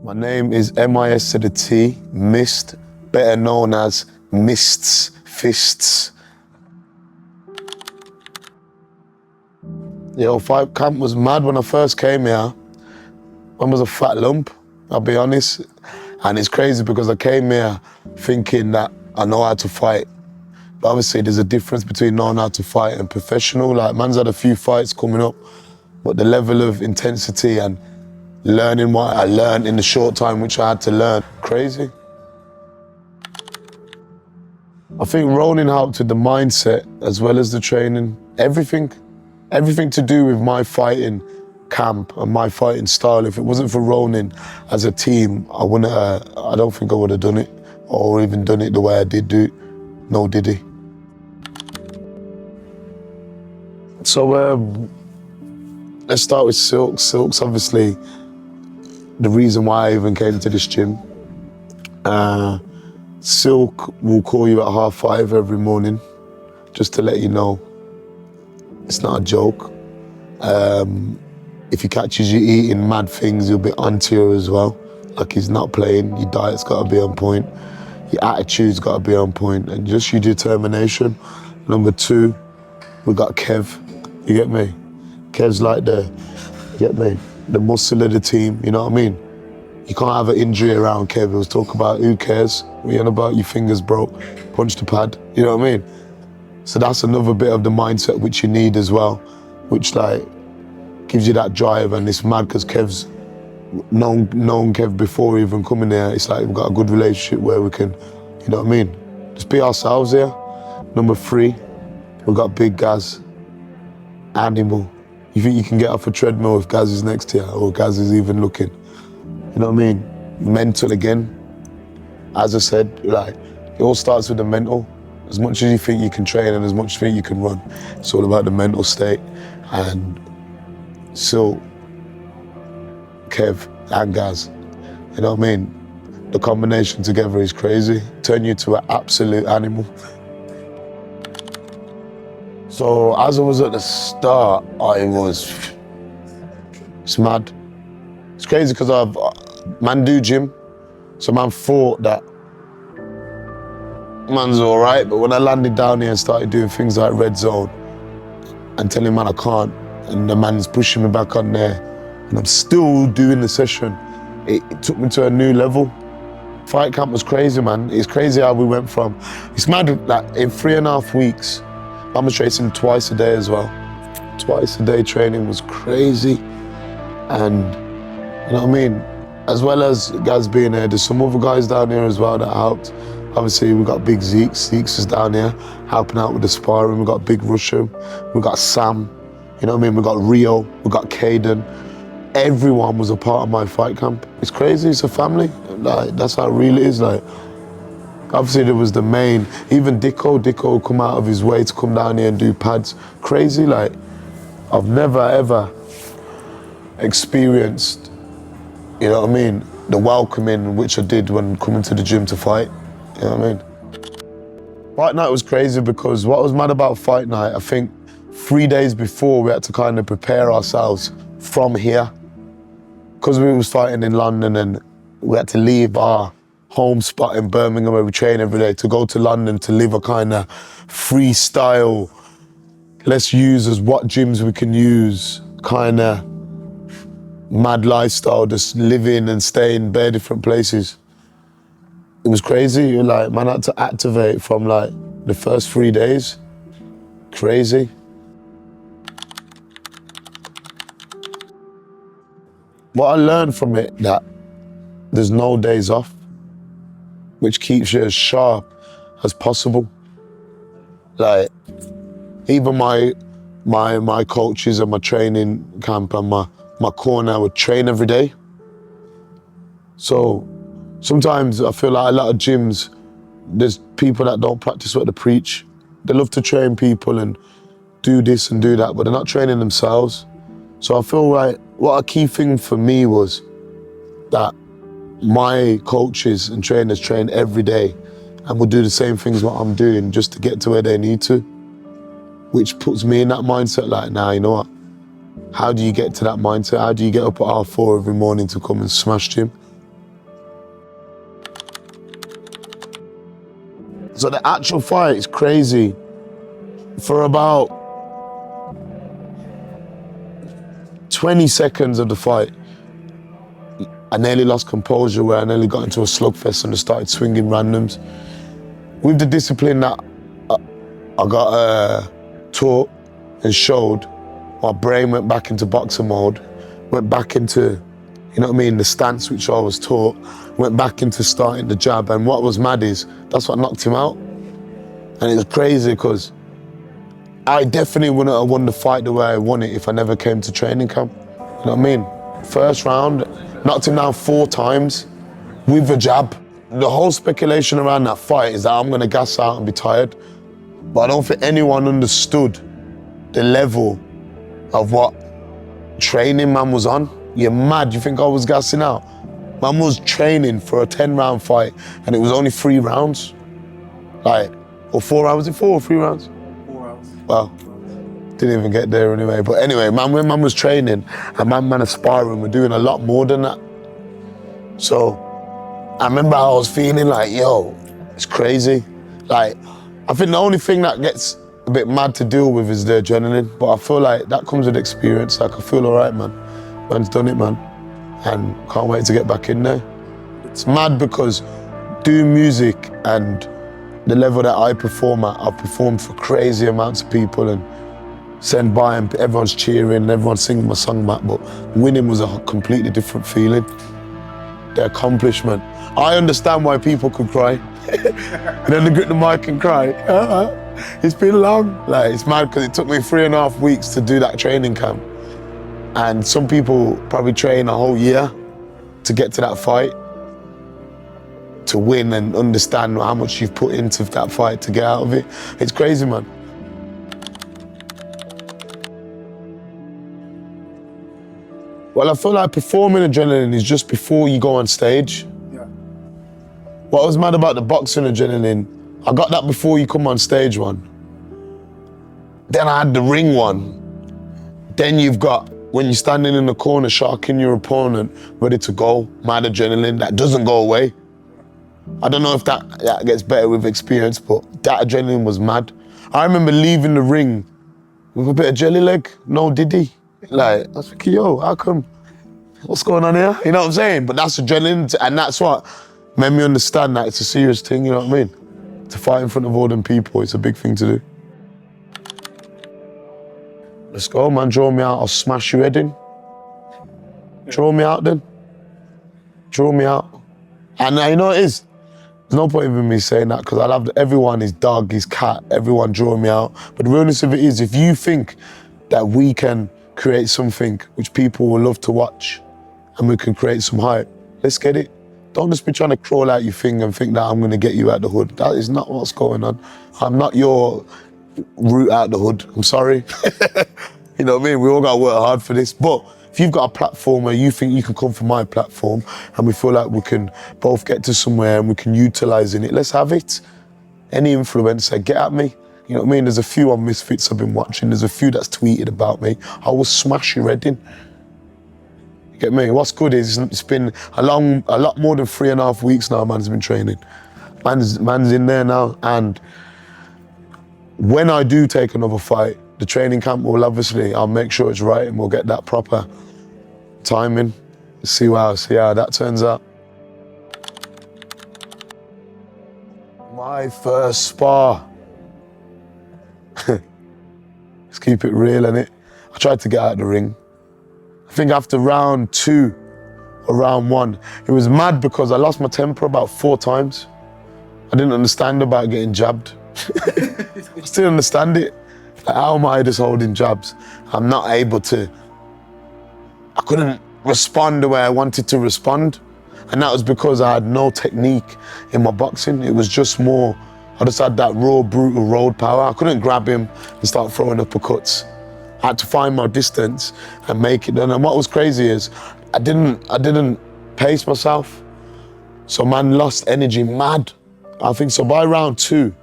My name is MIS to the T, Mist, better known as Mists, Fists. Yo, fight camp was mad when I first came here. I was a fat lump, I'll be honest. And it's crazy because I came here thinking that I know how to fight. But obviously there's a difference between knowing how to fight and professional. Like, man's had a few fights coming up, but the level of intensity and learning what I learned in the short time which I had to learn, crazy. I think Ronin helped with the mindset as well as the training, everything to do with my fighting camp and my fighting style. If it wasn't for Ronin as a team, I don't think I would have done it or even done it the way I did do it. No diddy. So let's start with Silk. Silk's obviously the reason why I even came to this gym. Silk will call you at 5:30 every morning, just to let you know it's not a joke. If he catches you eating mad things, he'll be onto you as well. Like, he's not playing, your diet's gotta be on point, your attitude's gotta be on point, and just your determination. Number 2, we got Kev, you get me? Kev's like the muscle of the team, you know what I mean? You can't have an injury around Kev. He'll talk about who cares, what you on about, your fingers broke, punch the pad, you know what I mean? So that's another bit of the mindset which you need as well, which like gives you that drive. And it's mad because Kev's known Kev before even coming here. It's like we've got a good relationship where we can, you know what I mean? Just be ourselves here. Number 3, we've got Big Gaz, animal. You think you can get off a treadmill if Gaz is next to you or Gaz is even looking? You know what I mean? Mental again. As I said, like, it all starts with the mental. As much as you think you can train and as much as you think you can run, it's all about the mental state. And so, Kev and Gaz, you know what I mean? The combination together is crazy. Turn you to an absolute animal. So as I was at the start, it's mad. It's crazy because man do gym, so man thought that man's all right, but when I landed down here and started doing things like red zone and telling man I can't, and the man's pushing me back on there, and I'm still doing the session, it took me to a new level. Fight camp was crazy, man. It's crazy how we went from, it's mad, like in 3.5 weeks, I was tracing twice a day as well. Twice a day training was crazy. And you know what I mean? As well as guys being here, there's some other guys down here as well that helped. Obviously, we got Big Zeke. Zeke's is down here helping out with the sparring. We got Big Russian. We got Sam. You know what I mean? We got Rio. We got Caden. Everyone was a part of my fight camp. It's crazy. It's a family. Like, that's how real it is. Like, obviously, there was the main. Even Dicko would come out of his way to come down here and do pads. Crazy. Like, I've never ever experienced, you know what I mean, the welcoming which I did when coming to the gym to fight, you know what I mean? Fight night was crazy because what was mad about fight night, I think 3 days before we had to kind of prepare ourselves from here. Because we was fighting in London and we had to leave our home spot in Birmingham where we train every day to go to London to live a kind of freestyle, let's use as what gyms we can use, kind of mad lifestyle, just living and staying in bare different places. It was crazy. Like, man had to activate from like the first 3 days. Crazy. What I learned from it, that there's no days off, which keeps you as sharp as possible. Like, even my coaches and my training camp and my corner would train every day. So sometimes I feel like a lot of gyms, there's people that don't practice what they preach. They love to train people and do this and do that, but they're not training themselves. So I feel like what a key thing for me was that my coaches and trainers train every day and will do the same things what I'm doing just to get to where they need to, which puts me in that mindset like, nah, you know what? How do you get to that mindset? How do you get up at 4:30 every morning to come and smash gym? So the actual fight is crazy. For about 20 seconds of the fight, I nearly lost composure where I nearly got into a slugfest and I started swinging randoms. With the discipline that I got taught and showed, my brain went back into boxer mode, went back into, you know what I mean, the stance which I was taught, went back into starting the jab. And what was mad is, that's what knocked him out. And it was crazy because I definitely wouldn't have won the fight the way I won it if I never came to training camp. You know what I mean? First round, knocked him down 4 times with a jab. The whole speculation around that fight is that I'm gonna gas out and be tired. But I don't think anyone understood the level of what training man was on. You're mad, you think I was gassing out? Man was training for a 10-round fight and it was only 3 rounds. Like, or 4 rounds, was it 4 or 3 rounds? 4 rounds. Well, didn't even get there anyway. But anyway, man, when man was training and man aspiring, we're doing a lot more than that. So I remember I was feeling like, yo, it's crazy. Like, I think the only thing that gets a bit mad to deal with is the adrenaline, but I feel like that comes with experience. Like, I feel all right, man. Man's done it, man. And can't wait to get back in there. It's mad because doing music and the level that I perform at, I've performed for crazy amounts of people and send by and everyone's cheering and everyone's singing my song back, but winning was a completely different feeling. The accomplishment. I understand why people could cry. And then they grip the mic and cry. It's been long. Like, it's mad because it took me 3.5 weeks to do that training camp. And some people probably train a whole year to get to that fight, to win and understand how much you've put into that fight to get out of it. It's crazy, man. Well, I feel like performing adrenaline is just before you go on stage. Yeah. What was mad about the boxing adrenaline, I got that before you come on stage one. Then I had the ring one. Then you've got, when you're standing in the corner sharking your opponent, ready to go, mad adrenaline, that doesn't go away. I don't know if that gets better with experience, but that adrenaline was mad. I remember leaving the ring with a bit of jelly leg, no diddy. Like, I was thinking, yo, how come? What's going on here? You know what I'm saying? But that's adrenaline, and that's what made me understand that it's a serious thing, you know what I mean? To fight in front of all them people, it's a big thing to do. Let's go, man, draw me out, I'll smash your head in. Draw me out then. Draw me out. And you know what it is? There's no point in me saying that because I love everyone, his dog, his cat, everyone drawing me out. But the realness of it is, if you think that we can create something which people will love to watch and we can create some hype, let's get it. Don't just be trying to crawl out your thing and think that I'm gonna get you out the hood. That is not what's going on. I'm not your route out the hood, I'm sorry. You know what I mean? We all gotta work hard for this. But if you've got a platform where you think you can come from my platform and we feel like we can both get to somewhere and we can utilize in it, let's have it. Any influencer, get at me. You know what I mean? There's a few on Misfits I've been watching. There's a few that's tweeted about me. I will smash your head in. You get me? What's good is it's been a lot more than 3.5 weeks now man's been training. Man's in there now, and when I do take another fight, the training camp will obviously, I'll make sure it's right and we'll get that proper timing. See how that turns out. My first spar. Let's keep it real, innit? I tried to get out of the ring. I think after round 2 or round 1, it was mad because I lost my temper about 4 times. I didn't understand about getting jabbed. I still understand it. Like, how am I just holding jabs? I'm not able to, I couldn't respond the way I wanted to respond. And that was because I had no technique in my boxing. It was just more, I just had that raw, brutal road power. I couldn't grab him and start throwing uppercuts. I had to find my distance and make it. And what was crazy is I didn't pace myself. So man lost energy mad. I think so by round 2,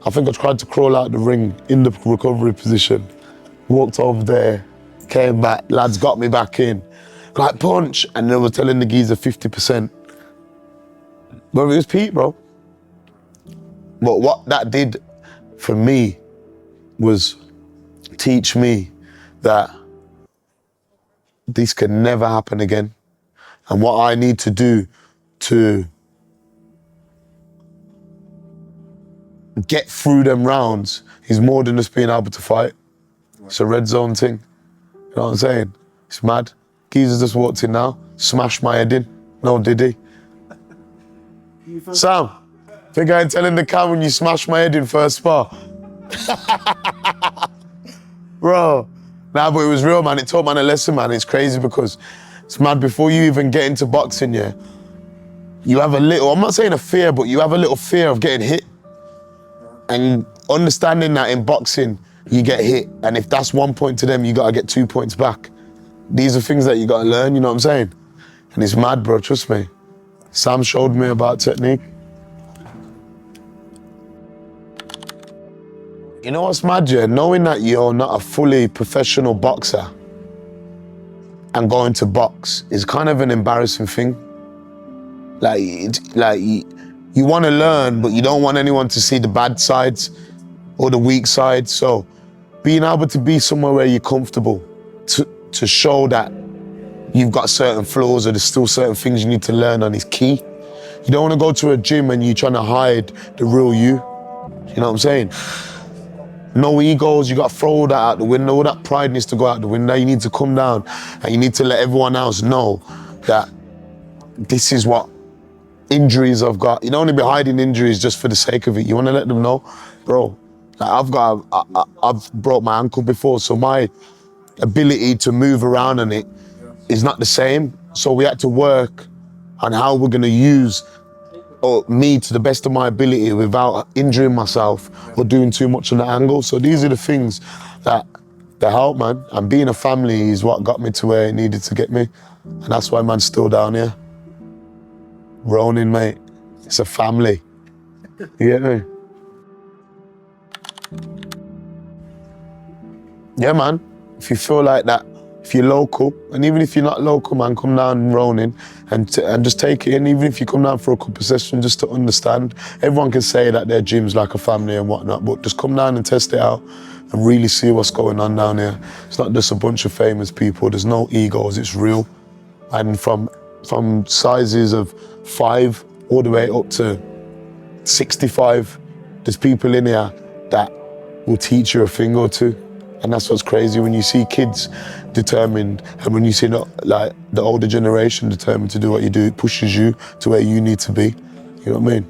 I think I tried to crawl out the ring in the recovery position. Walked over there, came back, lads got me back in. Like punch, and they were telling the geezer 50%. But it was Pete, bro. But what that did for me was teach me that this can never happen again. And what I need to do to get through them rounds is more than just being able to fight. It's a red zone thing. You know what I'm saying? It's mad. Geezer just walked in now, smashed my head in. No, did he? Sam, think I ain't telling the cam when you smashed my head in first spar? Bro, nah, but it was real, man. It taught man a lesson, man. It's crazy because it's mad. Before you even get into boxing, yeah, you have a little, I'm not saying a fear, but you have a little fear of getting hit. And understanding that in boxing, you get hit. And if that's 1 point to them, you gotta get 2 points back. These are things that you gotta learn, you know what I'm saying? And it's mad, bro, trust me. Sam showed me about technique. You know what's mad, yeah? Knowing that you're not a fully professional boxer and going to box is kind of an embarrassing thing. You want to learn, but you don't want anyone to see the bad sides or the weak sides. So being able to be somewhere where you're comfortable to show that you've got certain flaws or there's still certain things you need to learn on is key. You don't want to go to a gym and you're trying to hide the real you. You know what I'm saying? No egos, you got to throw that out the window. All that pride needs to go out the window. You need to come down and you need to let everyone else know that this is what injuries I've got. You don't want to be hiding injuries just for the sake of it. You want to let them know, bro, like I've broke my ankle before, so my ability to move around on it is not the same. So we had to work on how we're going to use me to the best of my ability without injuring myself or doing too much on the angle. So these are the things that help, man. And being a family is what got me to where it needed to get me. And that's why man's still down here. Ronin, mate, it's a family. You get me? Yeah, man. If you feel like that, if you're local, and even if you're not local, man, come down Ronin and just take it in. Even if you come down for a couple of sessions just to understand. Everyone can say that their gym's like a family and whatnot, but just come down and test it out and really see what's going on down here. It's not just a bunch of famous people. There's no egos, it's real. And from sizes of 5 all the way up to 65, there's people in here that will teach you a thing or two. And that's what's crazy when you see kids determined, and when you see like the older generation determined to do what you do, it pushes you to where you need to be. You know what I mean?